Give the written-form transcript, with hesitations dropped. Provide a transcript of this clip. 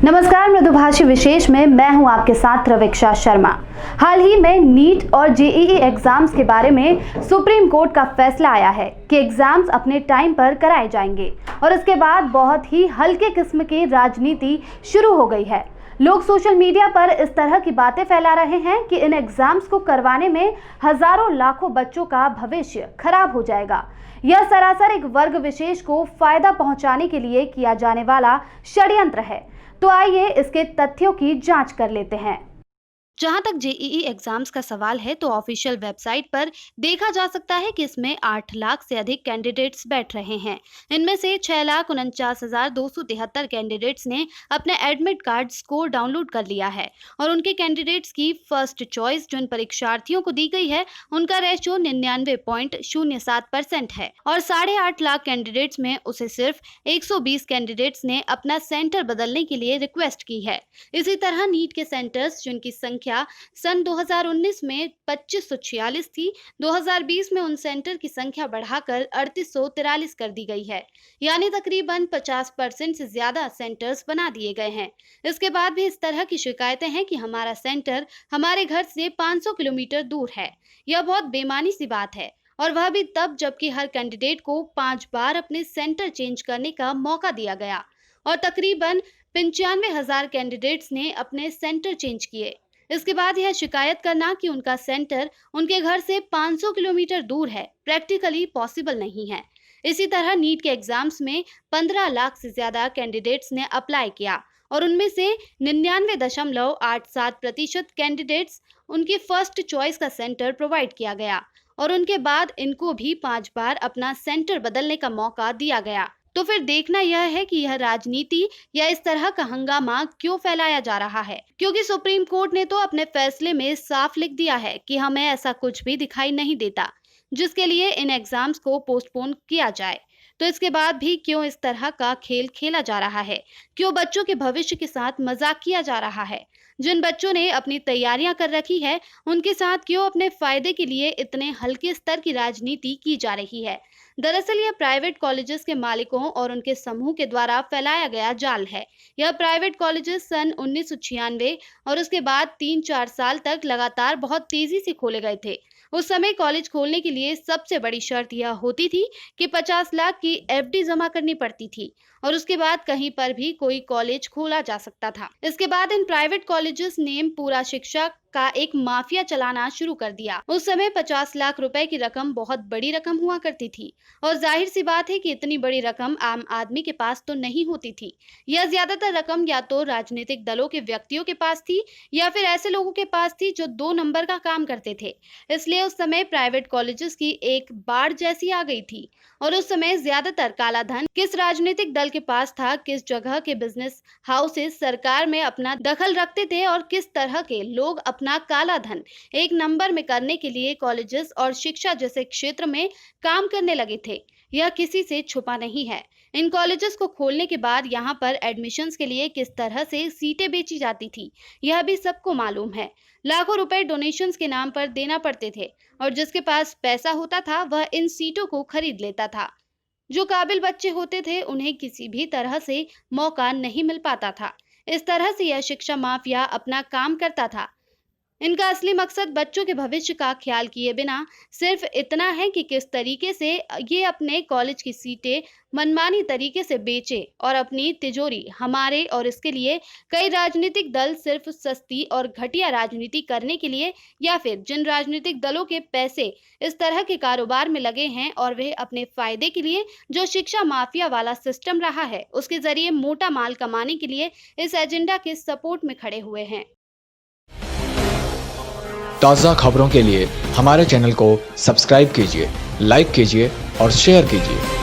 नमस्कार, मृदुभाषी विशेष में मैं हूं आपके साथ रविक्षा शर्मा। हाल ही में नीट और जेईई एग्जाम्स के बारे में सुप्रीम कोर्ट का फैसला आया है कि एग्जाम्स अपने टाइम पर कराए जाएंगे और इसके बाद बहुत ही हल्के किस्म की राजनीति शुरू हो गई है। लोग सोशल मीडिया पर इस तरह की बातें फैला रहे हैं कि इन एग्जाम्स को करवाने में हजारों लाखों बच्चों का भविष्य खराब हो जाएगा। यह सरासर एक वर्ग विशेष को फायदा पहुंचाने के लिए किया जाने वाला षड्यंत्र है। तो आइए इसके तथ्यों की जांच कर लेते हैं। जहां तक जेईई एग्जाम्स का सवाल है तो ऑफिशियल वेबसाइट पर देखा जा सकता है कि इसमें 8 लाख से अधिक कैंडिडेट्स बैठ रहे हैं। इनमें से 6,49,273 कैंडिडेट्स ने अपने एडमिट कार्ड स्कोर डाउनलोड कर लिया है और उनके कैंडिडेट्स की फर्स्ट चॉइस जो इन परीक्षार्थियों को दी गई है उनका रेशियो 99.07% है और 8.5 लाख कैंडिडेट्स में उसे सिर्फ 120 कैंडिडेट्स ने अपना सेंटर बदलने के लिए रिक्वेस्ट की है। इसी तरह नीट के सेंटर्स जिनकी संख्या सन 2019 में 2546 थी, 2020 में उन सेंटर की संख्या बढ़ाकर 3843 कर दी गई है, यानी तकरीबन 50% से ज्यादा सेंटर्स बना दिए गए हैं। इसके बाद भी इस तरह की शिकायतें हैं कि हमारा सेंटर हमारे घर से 500 किलोमीटर दूर है। यह बहुत बेमानी सी बात है और वह भी तब जबकि हर कैंडिडेट को 5 बार अपने सेंटर चेंज करने का मौका दिया गया और तकरीबन 95,000 कैंडिडेट्स ने अपने सेंटर चेंज किए। इसके बाद यह शिकायत करना कि उनका सेंटर उनके घर से 500 किलोमीटर दूर है प्रैक्टिकली पॉसिबल नहीं है। इसी तरह नीट के एग्जाम्स में 15 लाख से ज्यादा कैंडिडेट्स ने अप्लाई किया और उनमें से 99.87% कैंडिडेट्स उनकी फर्स्ट चॉइस का सेंटर प्रोवाइड किया गया और उनके बाद इनको भी 5 बार अपना सेंटर बदलने का मौका दिया गया। तो फिर देखना यह है कि यह राजनीति या इस तरह का हंगामा क्यों फैलाया जा रहा है, क्योंकि सुप्रीम कोर्ट ने तो अपने फैसले में साफ लिख दिया है कि हमें ऐसा कुछ भी दिखाई नहीं देता जिसके लिए इन एग्जाम्स को पोस्टपोन किया जाए। तो इसके बाद भी क्यों इस तरह का खेल खेला जा रहा है, क्यों बच्चों के भविष्य के साथ मजाक किया जा रहा है। जिन बच्चों ने अपनी तैयारियां कर रखी है उनके साथ क्यों अपने फायदे के लिए इतने हल्के स्तर की राजनीति की जा रही है। दरअसल यह प्राइवेट कॉलेजेस के मालिकों और उनके समूह के द्वारा फैलाया गया जाल है। यह प्राइवेट कॉलेजेस सन 1996 और उसके बाद 3-4 साल तक लगातार बहुत तेजी से खोले गए थे। उस समय कॉलेज खोलने के लिए सबसे बड़ी शर्त यह होती थी कि 50 लाख की एफडी जमा करनी पड़ती थी और उसके बाद कहीं पर भी कोई कॉलेज खोला जा सकता था। इसके बाद इन प्राइवेट कॉलेजेस ने पूरा शिक्षा का एक माफिया चलाना शुरू कर दिया। उस समय 50 लाख रुपए की रकम बहुत बड़ी रकम हुआ करती थी और जाहिर सी बात है कि इतनी बड़ी रकम आम आदमी के पास तो नहीं होती थी। यह ज्यादातर रकम या तो राजनीतिक दलों के व्यक्तियों के पास थी या फिर ऐसे लोगों के पास थी जो 2 नंबर का काम करते थे। इसलिए उस समय प्राइवेट कॉलेजेस की एक बाढ़ जैसी आ गई थी और उस समय ज्यादातर काला धन किस राजनीतिक दल के पास था, किस जगह के बिजनेस हाउसेस सरकार में अपना दखल रखते थे और किस तरह के लोग अपना काला धन एक नंबर में करने के लिए कॉलेजेस और शिक्षा जैसे क्षेत्र में काम करने लगे थे, यह किसी से छुपा नहीं है। इन कॉलेजेस को खोलने के बाद यहाँ पर एडमिशन्स के लिए किस तरह से सीटें बेची जाती थी यह भी सबको मालूम है। लाखों रुपए डोनेशंस के नाम पर देना पड़ते थे और जिसके पास पैसा होता था वह इन सीटों को खरीद लेता था। जो काबिल बच्चे होते थे उन्हें किसी भी तरह से मौका नहीं मिल पाता था। इस तरह से यह शिक्षा माफिया अपना काम करता था। इनका असली मकसद बच्चों के भविष्य का ख्याल किए बिना सिर्फ इतना है कि किस तरीके से ये अपने कॉलेज की सीटें मनमानी तरीके से बेचे और अपनी तिजोरी हमारे और इसके लिए कई राजनीतिक दल सिर्फ सस्ती और घटिया राजनीति करने के लिए या फिर जिन राजनीतिक दलों के पैसे इस तरह के कारोबार में लगे हैं और वे अपने फायदे के लिए जो शिक्षा माफिया वाला सिस्टम रहा है उसके जरिए मोटा माल कमाने के लिए इस एजेंडा के सपोर्ट में खड़े हुए हैं। ताज़ा खबरों के लिए हमारे चैनल को सब्सक्राइब कीजिए, लाइक कीजिए और शेयर कीजिए।